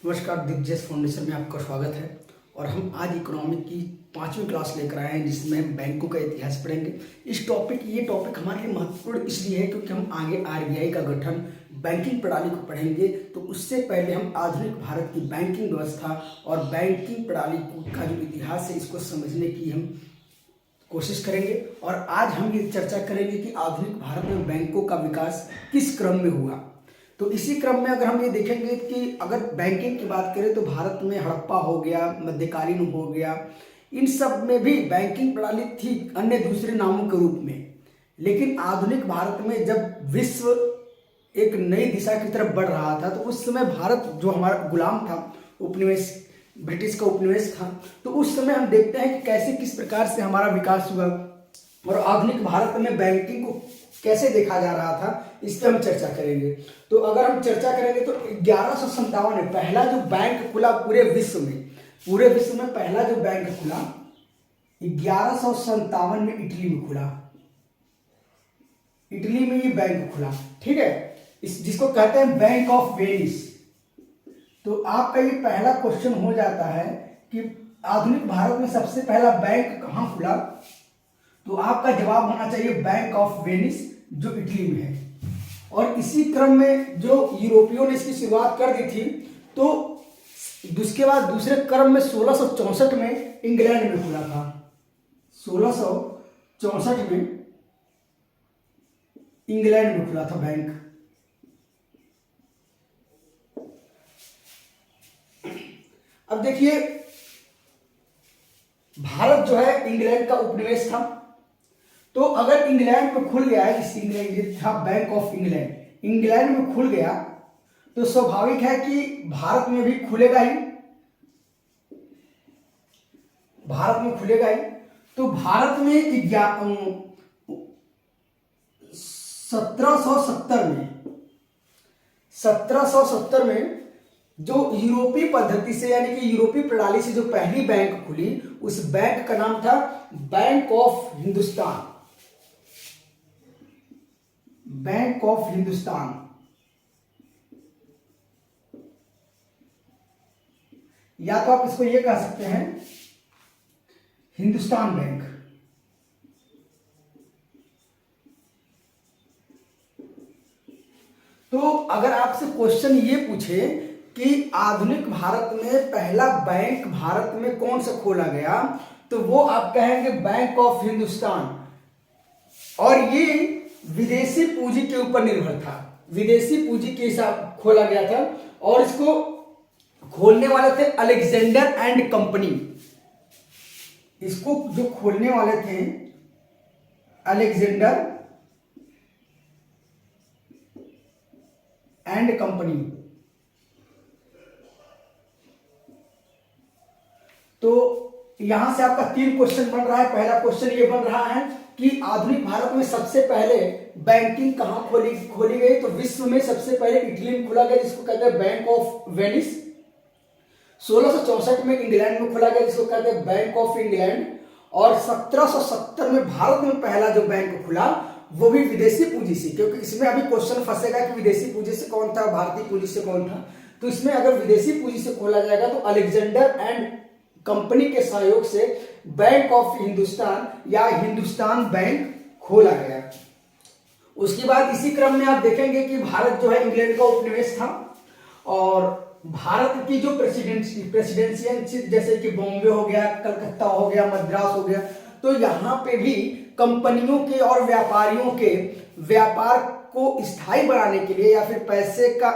नमस्कार, दिग्गज फाउंडेशन में आपका स्वागत है। और हम आज इकोनॉमिक की 5वीं क्लास लेकर आए हैं, जिसमें हम बैंकों का इतिहास पढ़ेंगे। ये टॉपिक हमारे लिए महत्वपूर्ण इसलिए है क्योंकि हम आगे आरबीआई का गठन, बैंकिंग प्रणाली को पढ़ेंगे। तो उससे पहले हम आधुनिक भारत की बैंकिंग व्यवस्था और बैंकिंग प्रणाली का जो इतिहास है, इसको समझने की हम कोशिश करेंगे। और आज हम ये चर्चा करेंगे कि आधुनिक भारत में बैंकों का विकास किस क्रम में हुआ। तो इसी क्रम में अगर हम ये देखेंगे कि अगर बैंकिंग की बात करें तो भारत में हड़प्पा हो गया, मध्यकालीन हो गया, इन सब में भी बैंकिंग प्रणाली थी अन्य दूसरे नामों के रूप में। लेकिन आधुनिक भारत में जब विश्व एक नई दिशा की तरफ बढ़ रहा था, तो उस समय भारत जो हमारा गुलाम था, उपनिवेश, ब्रिटिश का उपनिवेश था, तो उस समय हम देखते हैं कि कैसे किस प्रकार से हमारा विकास हुआ और आधुनिक भारत में बैंकिंग को कैसे देखा जा रहा था, इस पर हम चर्चा करेंगे। तो अगर हम चर्चा करेंगे तो 1157 में पहला जो बैंक खुला पूरे विश्व में पहला जो बैंक खुला 1157 में इटली में खुला। इटली में ये बैंक खुला, ठीक है, इस जिसको कहते हैं बैंक ऑफ वेनिस। तो आपका ये पहला क्वेश्चन हो जाता है कि आधुनिक भारत में सबसे पहला बैंक कहां खुला। तो आपका जवाब होना चाहिए बैंक ऑफ वेनिस, जो इटली में है। और इसी क्रम में जो यूरोपियों ने इसकी शुरुआत कर दी थी, तो उसके बाद दूसरे क्रम में 1664 में इंग्लैंड में खुला था। 1664 में इंग्लैंड में खुला था बैंक। अब देखिए, भारत जो है इंग्लैंड का उपनिवेश था। तो अगर इंग्लैंड में खुल गया है, इस इंग्लैंड था बैंक ऑफ इंग्लैंड में खुल गया, तो स्वाभाविक है कि भारत में भी खुलेगा ही। तो भारत में 1770 में जो यूरोपीय पद्धति से, यानी कि यूरोपीय प्रणाली से जो पहली बैंक खुली, उस बैंक का नाम था bank of Hindustan. Bank of Hindustan, या तो आप इसको ये कह सकते हैं हिंदुस्तान बैंक। तो अगर आपसे क्वेश्चन ये पूछे कि आधुनिक भारत में पहला बैंक भारत में कौन सा खोला गया, तो वो आप कहेंगे बैंक ऑफ हिंदुस्तान। और ये विदेशी पूंजी के ऊपर निर्भर था, विदेशी पूंजी के हिसाब खोला गया था। और इसको खोलने वाले थे अलेक्जेंडर एंड कंपनी। इसको जो खोलने वाले थे अलेक्जेंडर एंड कंपनी। तो यहां से आपका 3 क्वेश्चन बन रहा है। पहला क्वेश्चन ये बन रहा है कि आधुनिक भारत में सबसे पहले बैंकिंग कहां खोली गई। तो विश्व में सबसे पहले इटली में खोला गया, जिसको कहते हैं बैंक ऑफ वेनिस। 1664 में इंग्लैंड में खोला गया, जिसको कहते हैं बैंक ऑफ इंग्लैंड। और 1770 में भारत में पहला जो बैंक खुला, वो भी विदेशी पूंजी से, क्योंकि इसमें अभी क्वेश्चन फंसेगा कि विदेशी पूंजी से कौन था, भारतीय पूंजी से कौन था। तो इसमें अगर विदेशी पूंजी से खोला जाएगा तो अलेक्जेंडर एंड कंपनी के सहयोग से बैंक ऑफ हिंदुस्तान या हिंदुस्तान बैंक खोला गया। उसके बाद इसी क्रम में आप देखेंगे कि भारत जो है इंग्लैंड का उपनिवेश था। और भारत की जो प्रेसिडेंशियल, जैसे कि बॉम्बे हो गया, कलकत्ता हो गया, मद्रास हो गया, तो यहाँ पे भी कंपनियों के और व्यापारियों के व्यापार को स्थायी बनाने के लिए या फिर पैसे का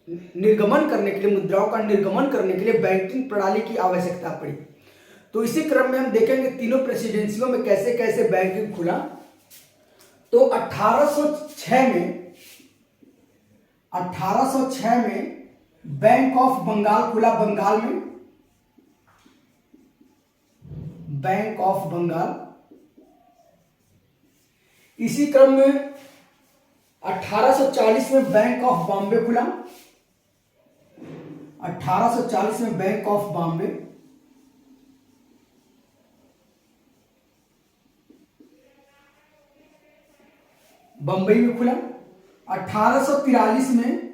निर्गमन करने के लिए, मुद्राओं का निर्गमन करने के लिए बैंकिंग प्रणाली की आवश्यकता पड़ी। तो इसी क्रम में हम देखेंगे तीनों प्रेसिडेंसियों में कैसे कैसे बैंकिंग खुला। तो 1806 में बैंक ऑफ बंगाल खुला, बंगाल में बैंक ऑफ बंगाल। इसी क्रम में 1840 में बैंक ऑफ बॉम्बे खुला। 1840 में बैंक ऑफ बॉम्बे। बंबई में खुला। 1843 में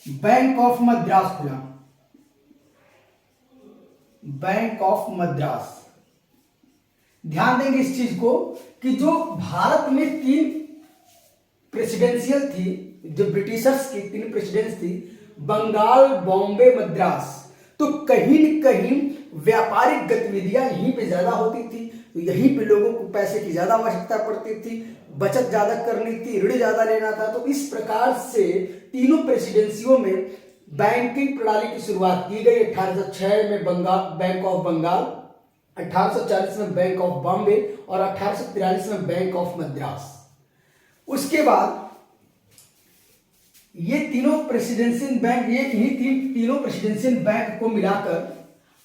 बैंक ऑफ मद्रास खुला, बैंक ऑफ मद्रास। ध्यान देंगे इस चीज को कि जो भारत में 3 प्रेसिडेंशियल थी, जो ब्रिटिशर्स की 3 प्रेसिडेंस थी, बंगाल, बॉम्बे, मद्रास, तो कहीं न कहीं व्यापारिक गतिविधियां यहीं पे ज्यादा होती थी, तो यहीं पे लोगों को पैसे की ज्यादा आवश्यकता पड़ती थी, बचत ज्यादा करनी थी, ऋण ज्यादा लेना था। तो इस प्रकार से तीनों प्रेसिडेंसियों में बैंकिंग प्रणाली की शुरुआत की गई। 1806 में बैंक ऑफ बंगाल, 1840 में बैंक ऑफ बॉम्बे और 1843 में बैंक ऑफ मद्रास। उसके बाद ये तीनों प्रेसिडेंशियल बैंक, ये इन्हीं तीनों प्रेसिडेंशियल बैंक को मिलाकर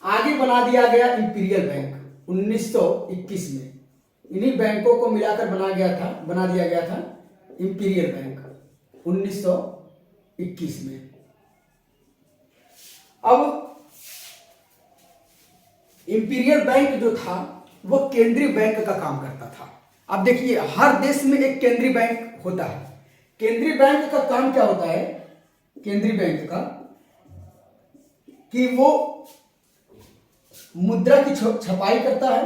आगे बना दिया गया इंपीरियल बैंक 1921 में। इन्हीं बैंकों को मिलाकर बना दिया गया था इंपीरियल बैंक 1921 में। अब इंपीरियल बैंक जो था वो केंद्रीय बैंक का काम करता था। अब देखिए, हर देश में एक केंद्रीय बैंक होता है। केंद्रीय बैंक का काम क्या होता है? केंद्रीय बैंक का कि वो मुद्रा की छपाई करता है,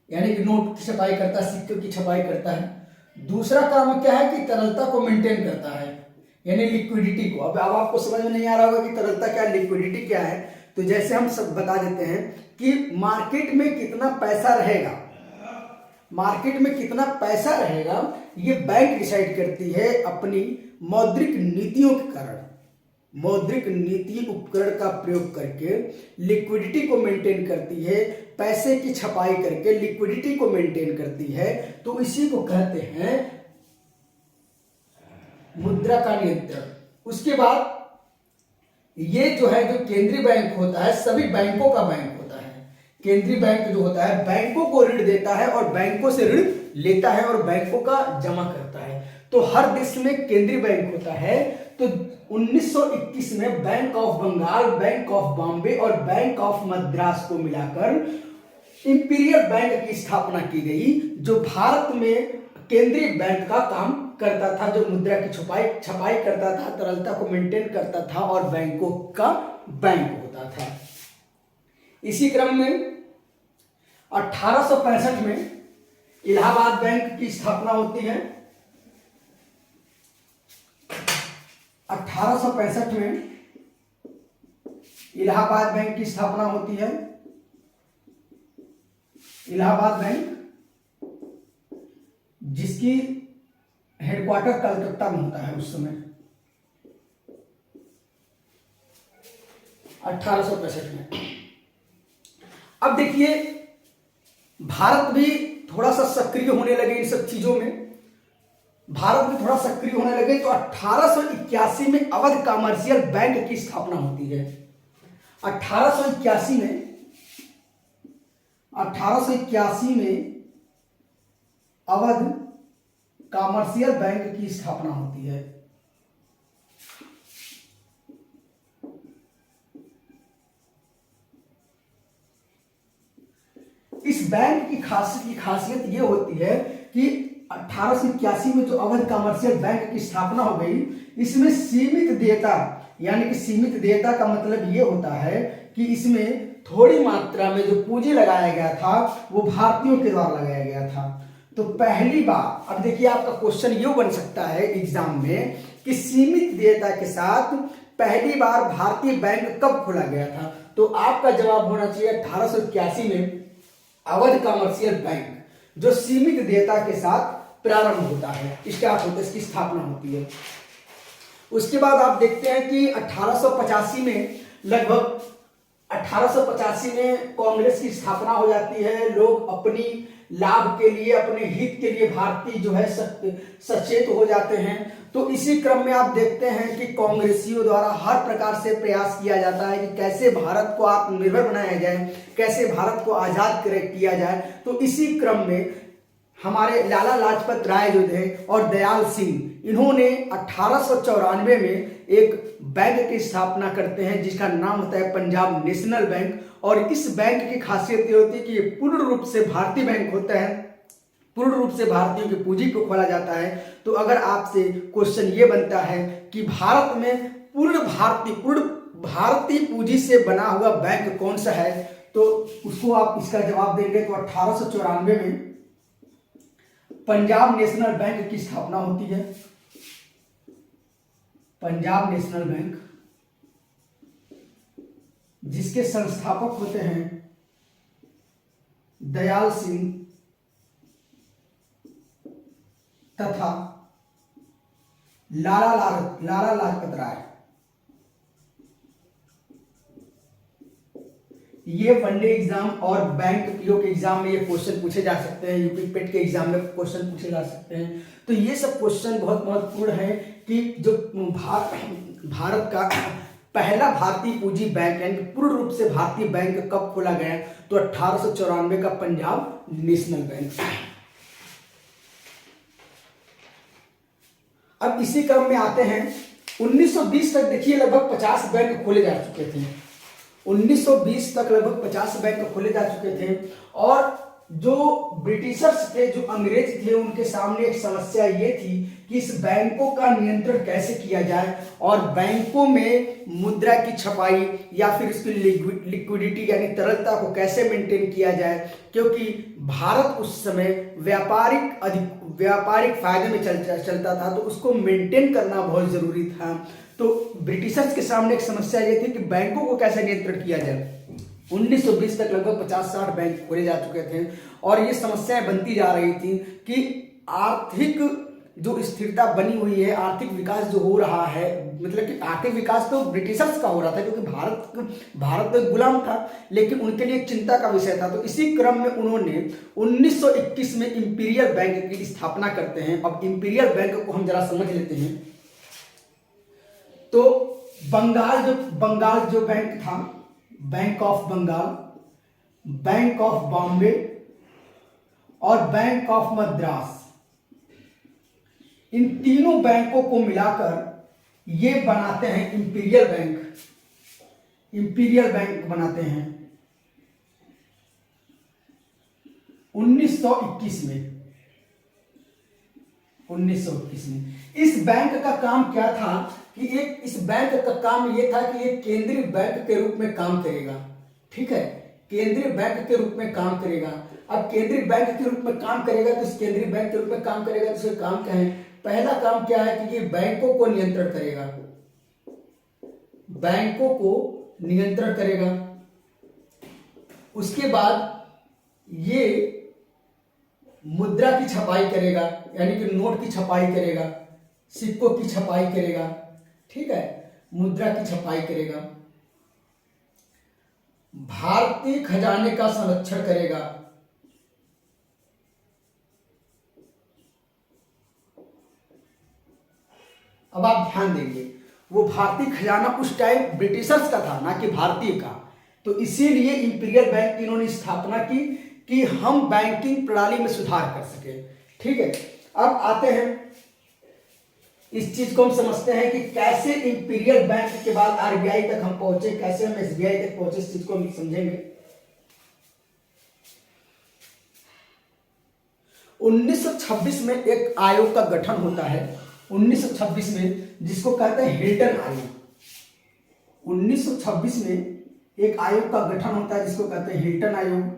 यानी कि नोट की छपाई करता है, सिक्कों की छपाई करता है। दूसरा काम क्या है कि तरलता को मेंटेन करता है, यानी लिक्विडिटी को। अब आपको समझ में नहीं आ रहा होगा कि तरलता क्या है, लिक्विडिटी क्या है, तो जैसे हम सब बता देते हैं कि मार्केट में कितना पैसा रहेगा, मार्केट में कितना पैसा रहेगा ये बैंक डिसाइड करती है अपनी मौद्रिक नीतियों के कारण। मौद्रिक नीति उपकरण का प्रयोग करके लिक्विडिटी को मेंटेन करती है, पैसे की छपाई करके लिक्विडिटी को मेंटेन करती है। तो इसी को कहते हैं मुद्रा का नियंत्रण। उसके बाद ये जो है, जो केंद्रीय बैंक होता है, सभी बैंकों का बैंक होता है। केंद्रीय बैंक जो होता है बैंकों को ऋण देता है और बैंकों से ऋण लेता है और बैंकों का जमा करता है। तो हर देश में केंद्रीय बैंक होता है। तो 1921 में bank of Bengal, bank of Bombay और बैंक ऑफ मद्रास को मिलाकर इंपीरियल बैंक की स्थापना की गई, जो भारत में केंद्रीय बैंक का काम करता था, जो मुद्रा की छपाई करता था, तरलता को मेंटेन करता था और बैंकों का बैंक होता था। इसी क्रम में 1865 में इलाहाबाद बैंक की स्थापना होती है। 1865 में इलाहाबाद बैंक की स्थापना होती है। इलाहाबाद बैंक जिसकी हेडक्वार्टर कलकत्ता में होता है उस समय 1865 में। अब देखिए, भारत भी थोड़ा सा सक्रिय होने लगे इन सब चीजों में। भारत में थोड़ा सक्रिय होने लगे तो 1881 में अवध कमर्शियल बैंक की स्थापना होती है। 1881 में अवध कमर्शियल बैंक की स्थापना होती है। इस बैंक की खासियत ये होती है कि 1881 में जो अवध कमर्शियल बैंक की स्थापना हो गई, इसमें सीमित देयता, यानी कि सीमित देयता का मतलब ये होता है कि इसमें थोड़ी मात्रा में जो पूंजी लगाया गया था वो भारतीयों के द्वारा लगाया गया था। तो पहली बार, अब देखिए आपका क्वेश्चन ये बन सकता है एग्जाम में कि सीमित देयता के साथ पहली बार भारतीय बैंक कब खोला गया था, तो आपका जवाब होना चाहिए 1881 में अवध कमर्शियल बैंक, जो सीमित देयता के साथ प्रारंभ होता है, स्टार्ट होता है, इसकी स्थापना होती है। उसके बाद आप देखते हैं कि 1885 में लगभग 1885 में कांग्रेस की स्थापना हो जाती है। लोग अपनी लाभ के लिए, अपने हित के लिए भारतीय जो है सचेत हो जाते हैं। तो इसी क्रम में आप देखते हैं कि कांग्रेसियों द्वारा हर प्रकार से प्रयास किया जाता है कि कैसे भारत को आत्मनिर्भर बनाया जाए, कैसे भारत को आजाद किया जाए। तो इसी क्रम में हमारे लाला लाजपत राय जो थे और दयाल सिंह, इन्होंने 1894 में एक बैंक की स्थापना करते हैं जिसका नाम होता है पंजाब नेशनल बैंक। और इस बैंक की खासियत ये होती है कि ये पूर्ण रूप से भारतीय बैंक होता है, पूर्ण रूप से भारतीयों की पूंजी को खोला जाता है। तो अगर आपसे क्वेश्चन ये बनता है कि भारत में पूर्ण भारतीय पूंजी से बना हुआ बैंक कौन सा है, तो उसको आप इसका जवाब देंगे तो 1894 में पंजाब नेशनल बैंक की स्थापना होती है। पंजाब नेशनल बैंक, जिसके संस्थापक होते हैं दयाल सिंह तथा लाला लाजपत राय। ये वनडे एग्जाम और बैंक पीओ के एग्जाम में ये क्वेश्चन पूछे जा सकते हैं, यूपी पेट के एग्जाम में क्वेश्चन पूछे जा सकते हैं। तो ये सब क्वेश्चन बहुत महत्वपूर्ण है कि जो भारत का पहला भारतीय पूंजी बैंक यानी पूर्ण रूप से भारतीय बैंक कब खोला गया, तो 1894 का पंजाब नेशनल बैंक। अब इसी क्रम में आते हैं 1920 तक। देखिए लगभग 50 बैंक खोले जा चुके थे। 1920 तक लगभग 50 बैंक खोले जा चुके थे और जो ब्रिटिशर्स थे, जो अंग्रेज थे, उनके सामने एक समस्या ये थी कि इस बैंकों का नियंत्रण कैसे किया जाए और बैंकों में मुद्रा की छपाई या फिर इसकी लिक्विडिटी यानी तरलता को कैसे मेंटेन किया जाए, क्योंकि भारत उस समय व्यापारिक फायदे में चलता था, तो उसको मेंटेन करना बहुत जरूरी था। तो ब्रिटिशर्स के सामने एक समस्या ये थी कि बैंकों को कैसे नियंत्रण किया जाए। 1920 तक लगभग 50-60 बैंक खोले जा चुके थे और ये समस्याएं बनती जा रही थी कि आर्थिक जो स्थिरता बनी हुई है, आर्थिक विकास जो हो रहा है, मतलब कि आर्थिक विकास तो ब्रिटिशर्स का हो रहा था क्योंकि भारत तो गुलाम था, लेकिन उनके लिए चिंता का विषय था। तो इसी क्रम में उन्होंने 1921 में इंपीरियल बैंक की स्थापना करते हैं। अब इंपीरियल बैंक को हम जरा समझ लेते हैं। तो बंगाल जो बैंक था, bank of Bengal, bank of Bombay और बैंक ऑफ मद्रास, इन तीनों बैंकों को मिलाकर ये बनाते हैं इंपीरियल बैंक। इंपीरियल बैंक बनाते हैं 1921 में। 1921 में इस बैंक का काम क्या था कि इस बैंक का काम यह था कि एक केंद्रीय बैंक के रूप में काम करेगा। ठीक है, केंद्रीय बैंक के रूप में काम करेगा। अब केंद्रीय बैंक के रूप में काम करेगा तो इस केंद्रीय बैंक के रूप में काम करेगा तो इसका काम क्या है? पहला काम क्या है कि ये बैंकों को नियंत्रण करेगा, बैंकों को नियंत्रण करेगा। उसके बाद ये मुद्रा की छपाई करेगा, यानी कि नोट की छपाई करेगा, सिक्कों की छपाई करेगा। ठीक है, मुद्रा की छपाई करेगा, भारतीय खजाने का संरक्षण करेगा, अब आप ध्यान देंगे वो भारतीय खजाना उस टाइम ब्रिटिशर्स का था, ना कि भारतीय का। तो इसीलिए इंपीरियल बैंक की इन्होंने स्थापना की कि हम बैंकिंग प्रणाली में सुधार कर सके। ठीक है, अब आते हैं इस चीज को हम समझते हैं कि कैसे इंपीरियल बैंक के बाद आरबीआई तक हम पहुंचे, कैसे हम एसबीआई तक पहुंचे, इस चीज को हम समझेंगे। 1926 में एक आयोग का गठन होता है, 1926 में, जिसको कहते हैं हिल्टन आयोग। 1926 में एक आयोग का गठन होता है जिसको कहते हैं हिल्टन आयोग।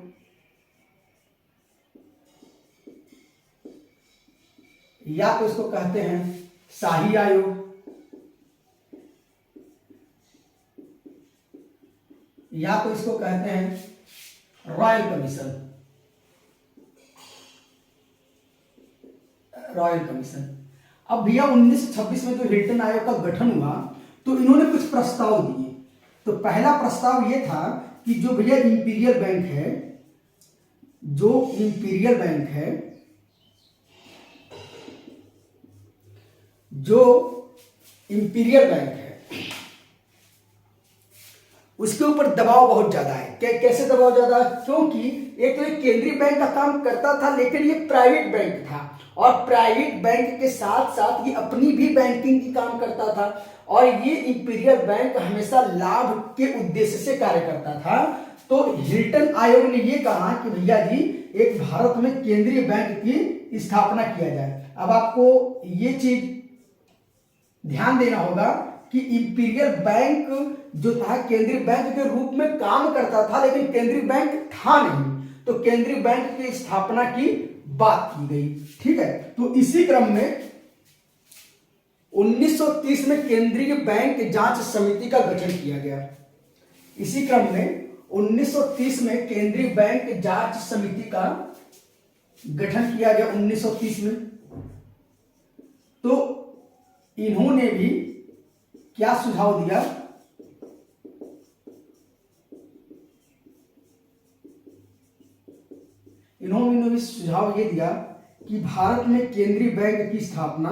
या तो इसको कहते हैं शाही आयोग, या तो इसको कहते हैं रॉयल कमीशन। Royal commission. अब भैया 1926 में जो हिल्टन आयोग का गठन हुआ तो इन्होंने कुछ प्रस्ताव दिए। तो पहला प्रस्ताव यह था कि जो भैया इंपीरियल बैंक है, जो इंपीरियल बैंक है, जो इंपीरियल बैंक है, उसके ऊपर दबाव बहुत ज्यादा है। कैसे दबाव ज्यादा है? क्योंकि एक तो एक केंद्रीय बैंक का काम करता था, लेकिन ये प्राइवेट बैंक था और प्राइवेट बैंक के साथ साथ ये अपनी भी बैंकिंग की काम करता था और ये इंपीरियल बैंक हमेशा लाभ के उद्देश्य से कार्य करता था। तो हिल्टन आयोग ने ये कहा कि भैया जी एक भारत में केंद्रीय बैंक की स्थापना किया जाए। अब आपको ये चीज ध्यान देना होगा कि इंपीरियल बैंक जो था केंद्रीय बैंक के रूप में काम करता था, लेकिन केंद्रीय बैंक था नहीं, तो केंद्रीय बैंक की स्थापना की बात की गई। ठीक है, तो इसी क्रम में 1930 में केंद्रीय बैंक जांच समिति का गठन किया गया। इसी क्रम में 1930 में केंद्रीय बैंक जांच समिति का गठन किया गया 1930 में। तो इन्होंने भी क्या सुझाव दिया, इन्होंने भी सुझाव ये दिया कि भारत में केंद्रीय बैंक की स्थापना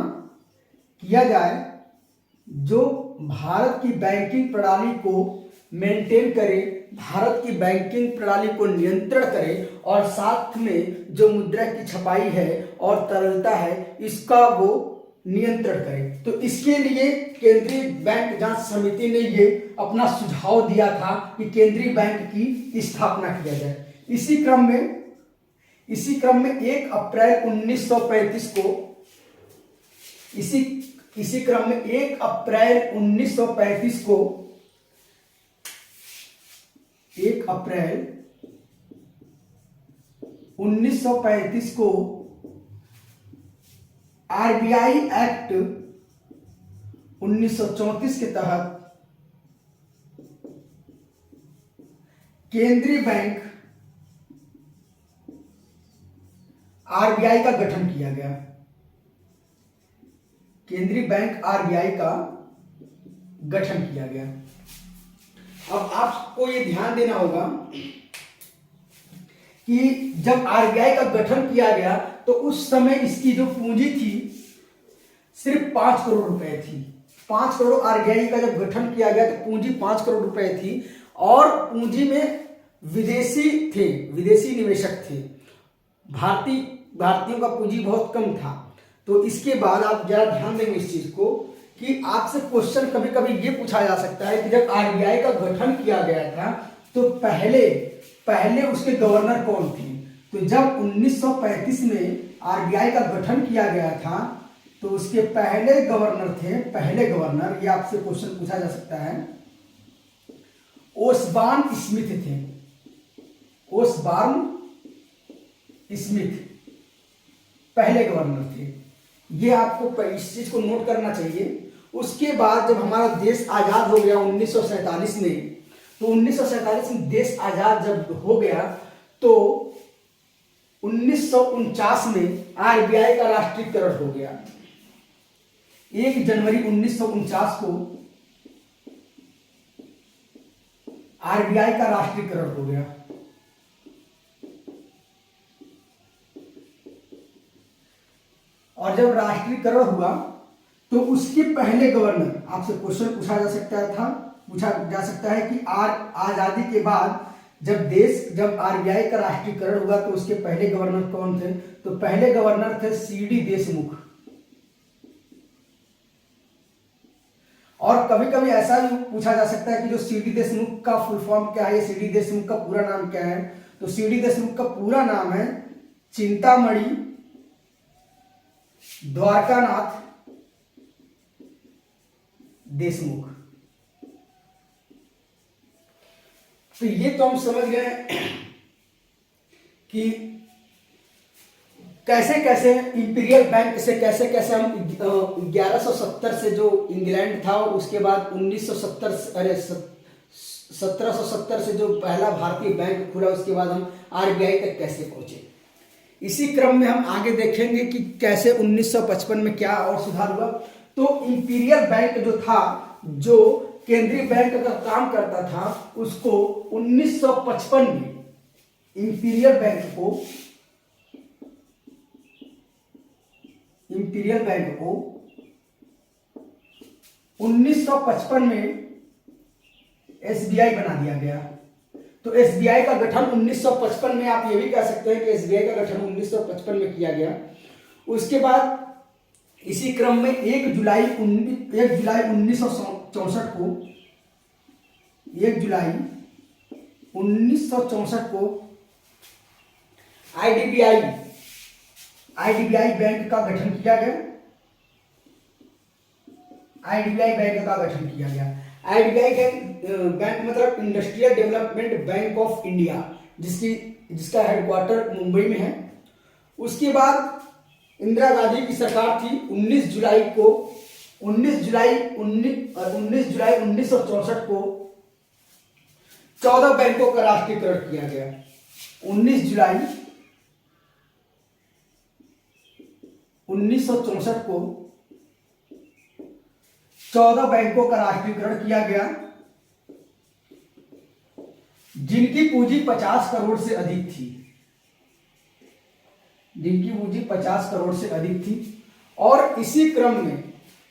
किया जाए जो भारत की बैंकिंग प्रणाली को मेंटेन करे, भारत की बैंकिंग प्रणाली को नियंत्रण करे और साथ में जो मुद्रा की छपाई है और तरलता है इसका वो नियंत्रण करे। तो इसके लिए केंद्रीय बैंक जांच समिति ने ये अपना सुझाव दिया था कि केंद्रीय बैंक की स्थापना किया जाए। इसी क्रम में 1 अप्रैल 1935 को इसी क्रम में 1 अप्रैल 1935 को 1 अप्रैल 1935 को आरबीआई एक्ट 1934 के तहत केंद्रीय बैंक आरबीआई का गठन किया गया। केंद्रीय बैंक आरबीआई का गठन किया गया। अब आपको ये ध्यान देना होगा कि जब आरबीआई का गठन किया गया तो उस समय इसकी जो पूंजी थी सिर्फ 5 करोड़ रुपए थी। 5 करोड़ आरबीआई का जब गठन किया गया तो पूंजी 5 करोड़ रुपए थी और पूंजी में विदेशी निवेशक थे। भारतीयों का पूंजी बहुत कम था। तो इसके बाद आप जरा ध्यान देंगे इस चीज को कि आपसे क्वेश्चन कभी कभी ये पूछा जा सकता है कि जब आरबीआई का गठन किया गया था तो पहले उसके गवर्नर कौन थे। तो जब 1935 में आरबीआई का गठन किया गया था तो उसके पहले गवर्नर ये आपसे क्वेश्चन पूछा जा सकता है, ओसबॉर्न स्मिथ थे। ओसबॉर्न स्मिथ पहले गवर्नर थे। ये आपको इस चीज को नोट करना चाहिए। उसके बाद जब हमारा देश आजाद हो गया 1947 में, तो 1947 में देश आजाद जब हो गया तो 1949 में आरबीआई का राष्ट्रीयकरण हो गया। 1 जनवरी 1949 को आरबीआई का राष्ट्रीयकरण हो गया। और जब राष्ट्रीयकरण हुआ तो उसके पहले गवर्नर, आपसे क्वेश्चन पूछा जा सकता है कि आजादी के बाद जब आरबीआई का राष्ट्रीयकरण हुआ तो उसके पहले गवर्नर कौन थे। तो पहले गवर्नर थे सीडी देशमुख। और कभी कभी ऐसा भी पूछा जा सकता है कि जो सीडी देशमुख का फुल फॉर्म क्या है, सीडी देशमुख का पूरा नाम क्या है। तो सीडी देशमुख का पूरा नाम है चिंतामणि द्वारकानाथ देशमुख। तो ये तो हम समझ गए कि कैसे कैसे इंपीरियल बैंक से कैसे कैसे हम 1170 से जो इंग्लैंड था और उसके बाद 1770 से जो पहला भारतीय बैंक खुला उसके बाद हम आरबीआई तक कैसे पहुंचे। इसी क्रम में हम आगे देखेंगे कि कैसे 1955 में क्या और सुधार हुआ। तो इंपीरियल बैंक जो था, जो केंद्रीय बैंक का काम करता था, उसको 1955 में इंपीरियल बैंक को 1955 में एसबीआई बना दिया गया। तो एसबीआई का गठन 1955 में, आप ये भी कह सकते हैं कि एसबीआई का गठन 1955 में किया गया। उसके बाद इसी क्रम में 1 जुलाई 1964 को आईडीबीआई आईडीबीआई बैंक का गठन किया गया। आईडीबीआई बैंक का गठन किया गया। आईडीबीआई बैंक मतलब industrial development bank of India, जिसका हेडक्वार्टर मुंबई में है। उसके बाद इंदिरा गांधी की सरकार थी। 19 जुलाई 1964 को 14 बैंकों का राष्ट्रीयकरण किया गया। 19 जुलाई 1964 को 14 बैंकों का राष्ट्रीयकरण किया गया, जिनकी पूंजी 50 करोड़ से अधिक थी। जिनकी पूंजी 50 करोड़ से अधिक थी। और इसी क्रम में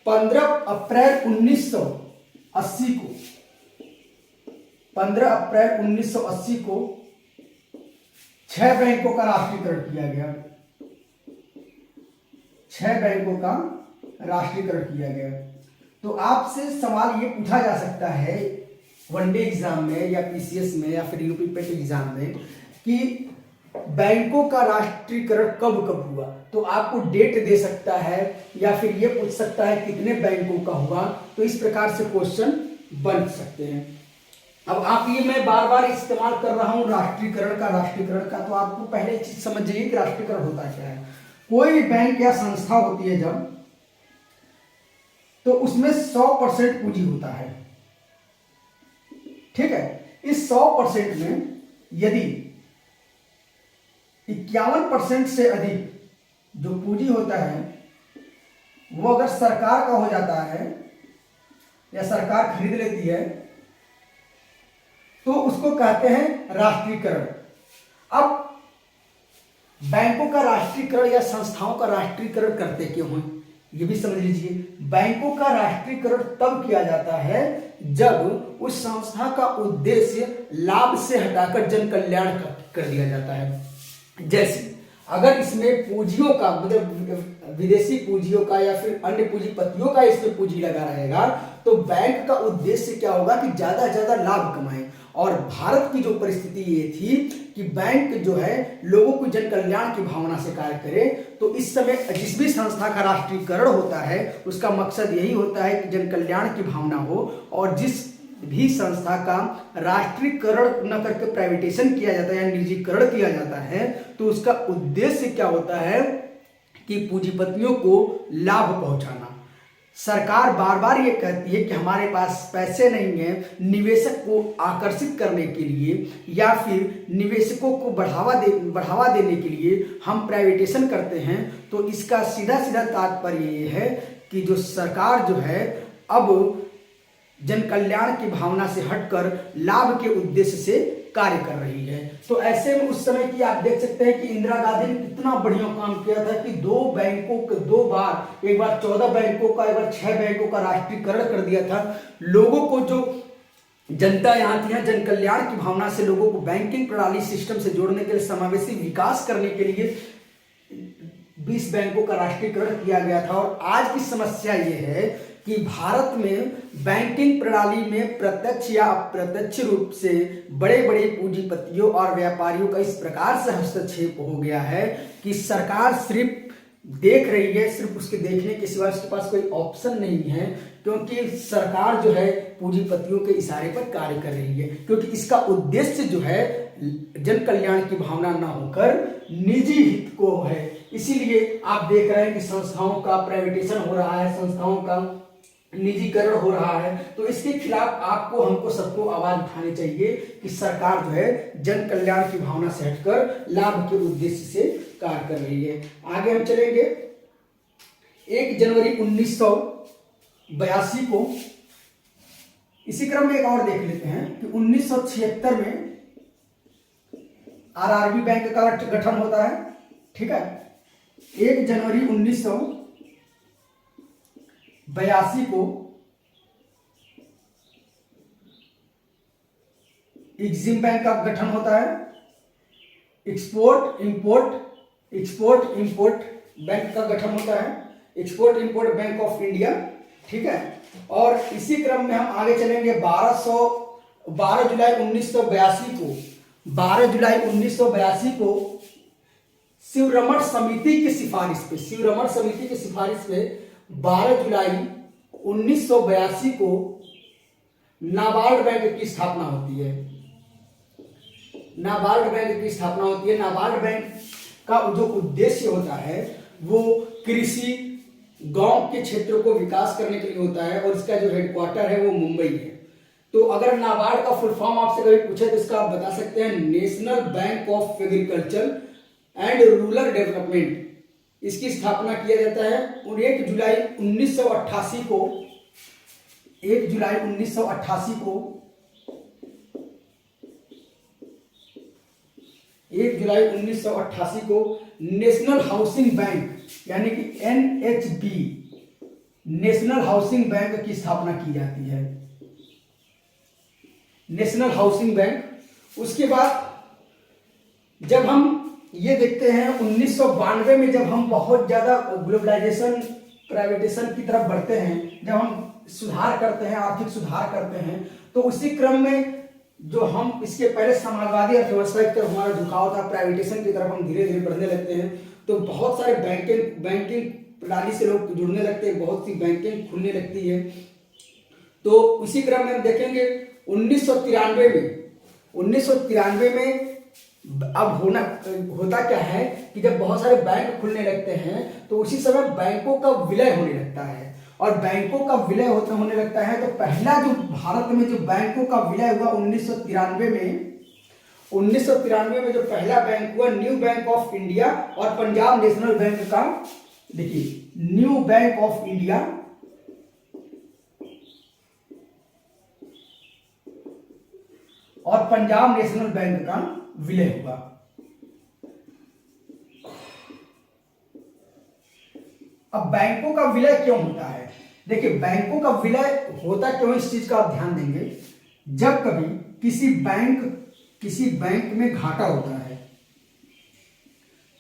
15 अप्रैल 1980 को 15 अप्रैल 1980 को 6 बैंकों का राष्ट्रीयकरण किया गया। 6 बैंकों का राष्ट्रीयकरण किया गया। तो आपसे सवाल ये पूछा जा सकता है वनडे एग्जाम में या पीसीएस में या फिर यूपी पेट एग्जाम में कि बैंकों का राष्ट्रीयकरण कब कब हुआ। तो आपको डेट दे सकता है या फिर ये पूछ सकता है कितने बैंकों का हुआ। तो इस प्रकार से क्वेश्चन बन सकते हैं। अब आप ये मैं बार बार इस्तेमाल कर रहा हूं राष्ट्रीयकरण का, तो आपको पहले चीज समझिए कि राष्ट्रीयकरण होता क्या है। कोई बैंक या संस्था होती है जब, तो उसमें 100% पूंजी होता है। ठीक है, इस 100% में यदि 51% से अधिक जो पूंजी होता है वो अगर सरकार का हो जाता है या सरकार खरीद लेती है तो उसको कहते हैं राष्ट्रीयकरण। अब बैंकों का राष्ट्रीयकरण या संस्थाओं का राष्ट्रीयकरण करते क्यों हैं ये भी समझ लीजिए। बैंकों का राष्ट्रीयकरण तब किया जाता है जब उस संस्था का उद्देश्य लाभ से हटाकर जन कल्याण कर दिया जाता है। जैसे अगर इसमें पूंजियों का मतलब विदेशी पूंजियों का या फिर अन्य पूंजीपतियों का इसमें पूंजी लगा रहेगा तो बैंक का उद्देश्य क्या होगा कि ज्यादा से ज्यादा लाभ कमाएं। और भारत की जो परिस्थिति ये थी कि बैंक जो है लोगों को जन कल्याण की भावना से कार्य करे, तो इस समय जिस भी संस्था का राष्ट्रीयकरण होता है उसका मकसद यही होता है कि जन कल्याण की भावना हो। और जिस भी संस्था का राष्ट्रीयकरण न करके प्राइवेटाइजेशन किया जाता है या निजीकरण किया जाता है तो उसका उद्देश्य क्या होता है कि पूंजीपतियों को लाभ पहुंचाना। सरकार बार बार ये कहती है कि हमारे पास पैसे नहीं है निवेशक को आकर्षित करने के लिए या फिर निवेशकों को बढ़ावा देने के लिए हम प्राइवेटाइजेशन करते हैं। तो इसका सीधा सीधा तात्पर्य ये है कि जो सरकार जो है अब जन कल्याण की भावना से हटकर लाभ के उद्देश्य से कार्य कर रही है। तो ऐसे में उस समय की आप देख सकते हैं कि इंदिरा गांधी ने कितना बढ़िया काम किया था कि 2 बैंकों को 2 बार, एक बार 14 बैंकों का, एक बार 6 बैंकों का राष्ट्रीयकरण कर दिया था। लोगों को जो जनता यहाँ थी जन कल्याण की भावना से लोगों को बैंकिंग प्रणाली सिस्टम से जोड़ने के लिए, समावेशी विकास करने के लिए 20 बैंकों का राष्ट्रीयकरण किया गया था। और आज की समस्या ये है कि भारत में बैंकिंग प्रणाली में प्रत्यक्ष या अप्रत्यक्ष रूप से बड़े बड़े पूंजीपतियों और व्यापारियों का इस प्रकार से हस्तक्षेप हो गया है कि सरकार सिर्फ देख रही है, सिर्फ उसके देखने के सिवा उसके पास कोई ऑप्शन नहीं है, क्योंकि सरकार जो है पूंजीपतियों के इशारे पर कार्य कर रही है। क्योंकि इसका उद्देश्य जो है जन कल्याण की भावना न होकर निजी हित को है। इसीलिए आप देख रहे हैं कि संस्थाओं का प्राइवेटाइजेशन हो रहा है, संस्थाओं का निजीकरण हो रहा है। तो इसके खिलाफ आपको हमको सबको आवाज उठानी चाहिए कि सरकार जो है जन कल्याण की भावना से हटकर लाभ के उद्देश्य से कार्य कर रही है। आगे हम चलेंगे 1 जनवरी 1982 को। इसी क्रम में एक और देख लेते हैं कि 1976 में आरआरबी बैंक का गठन होता है। ठीक है, 1 जनवरी 1982 को एग्जिम बैंक का गठन होता है। एक्सपोर्ट इंपोर्ट बैंक का गठन होता है, export import bank of India. ठीक है, और इसी क्रम में हम आगे चलेंगे 12 जुलाई 1982 को 12 जुलाई 1982 को शिवरमण समिति की सिफारिश पे, शिवरमण समिति की सिफारिश पे 12 जुलाई 1982 को नाबार्ड बैंक की स्थापना होती है। नाबार्ड बैंक की स्थापना होती है। नाबार्ड बैंक का जो उद्देश्य होता है वो कृषि, गांव के क्षेत्रों को विकास करने के लिए होता है और इसका जो हेडक्वार्टर है वो मुंबई है। तो अगर नाबार्ड का फुल फॉर्म आपसे कभी पूछे तो इसका आप बता सकते हैं national bank of agriculture and rural development. इसकी स्थापना किया जाता है और 1 जुलाई 1988 को 1 जुलाई 1988 को 1 जुलाई 1988 को नेशनल हाउसिंग बैंक यानी कि NHB, नेशनल हाउसिंग बैंक की स्थापना की जाती है। National housing bank. उसके बाद जब हम ये देखते हैं 1992 में, जब हम बहुत ज्यादा ग्लोबलाइजेशन, प्राइवेटेशन की तरफ बढ़ते हैं, जब हम सुधार करते हैं, आर्थिक सुधार करते हैं, तो उसी क्रम में जो हम इसके पहले समाजवादी अर्थव्यवस्था की तरफ हमारा झुकाव था, प्राइवेटेशन की तरफ हम धीरे धीरे बढ़ने लगते हैं। तो बहुत सारे बैंकिंग प्रणाली से लोग जुड़ने लगते हैं, बहुत सी बैंकिंग खुलने लगती है। तो उसी क्रम में हम देखेंगे 1993 में अब होता क्या है कि जब बहुत सारे बैंक खुलने लगते हैं तो उसी समय बैंकों का विलय होने लगता है। और बैंकों का विलय होने लगता है तो पहला जो भारत में जो बैंकों का विलय हुआ 1993 में जो पहला बैंक हुआ, न्यू बैंक ऑफ इंडिया और पंजाब नेशनल बैंक का, देखिए न्यू बैंक ऑफ इंडिया और पंजाब नेशनल बैंक का विलय हुआ। अब बैंकों का विलय क्यों होता है? देखिए बैंकों का विलय होता क्यों, इस चीज का आप ध्यान देंगे। जब कभी किसी बैंक में घाटा होता है,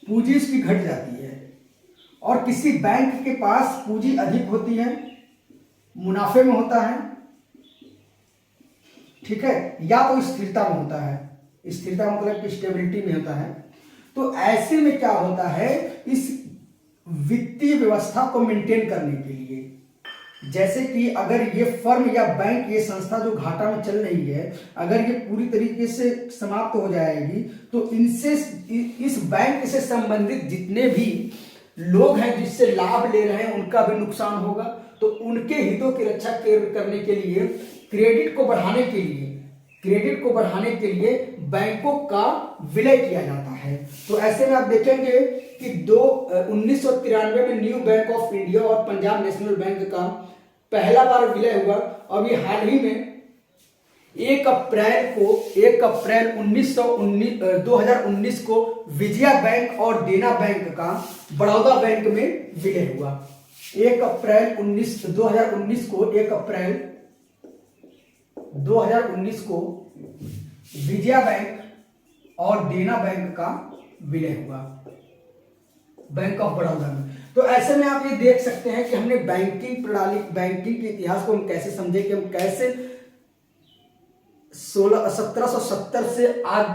पूंजी उसकी घट जाती है, और किसी बैंक के पास पूंजी अधिक होती है, मुनाफे में होता है, ठीक है, या तो स्थिरता में होता है, स्थिरता मतलब कि स्टेबिलिटी में होता है। तो ऐसे में क्या होता है, इस वित्तीय व्यवस्था को मेंटेन करने के लिए, जैसे कि अगर ये फर्म या बैंक, ये संस्था जो घाटा में चल रही है, अगर ये पूरी तरीके से समाप्त हो जाएगी तो इनसे, इस बैंक से संबंधित जितने भी लोग हैं जिससे लाभ ले रहे हैं उनका भी नुकसान होगा। तो उनके हितों की रक्षा करने के लिए, क्रेडिट को बढ़ाने के लिए बैंकों का विलय किया जाता है। तो ऐसे में आप देखेंगे कि 1993 में न्यू बैंक ऑफ इंडिया और पंजाब नेशनल बैंक का पहला बार विलय हुआ। अभी हाल ही में 1 अप्रैल 2019 को विजया बैंक और देना बैंक का बड़ौदा बैंक में विलय हुआ। 1 अप्रैल 2019 को विजया बैंक और देना बैंक का विलय हुआ, बैंक ऑफ बड़ौदा में। तो ऐसे में आप ये देख सकते हैं कि हमने बैंकिंग प्रणाली, बैंकिंग के इतिहास को हम कैसे समझे कि हम कैसे 1770 से आज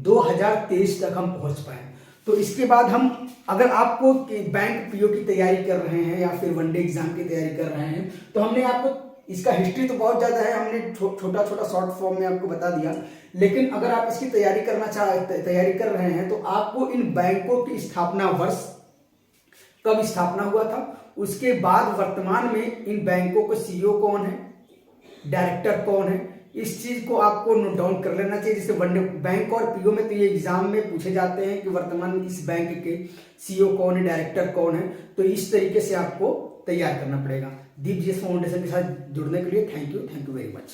2023 तक हम पहुंच पाए। तो इसके बाद हम, अगर आपको बैंक पीओ की तैयारी कर रहे हैं या फिर वनडे एग्जाम की तैयारी कर रहे हैं, तो हमने आपको, इसका हिस्ट्री तो बहुत ज्यादा है, हमने छोटा छोटा शॉर्ट फॉर्म में आपको बता दिया। लेकिन अगर आप इसकी तैयारी कर रहे हैं तो आपको इन बैंकों की स्थापना वर्ष, कब स्थापना हुआ था, उसके बाद वर्तमान में इन बैंकों के सीईओ कौन है, डायरेक्टर कौन है, इस चीज को आपको नोट डाउन कर लेना चाहिए। जैसे वनडे बैंक और पीओ में तो ये एग्जाम में पूछे जाते हैं कि वर्तमान में इस बैंक के सीईओ कौन है, डायरेक्टर कौन है। तो इस तरीके से आपको तैयार करना पड़ेगा। दीप जीएस फाउंडेशन के साथ जुड़ने के लिए थैंक यू वेरी मच।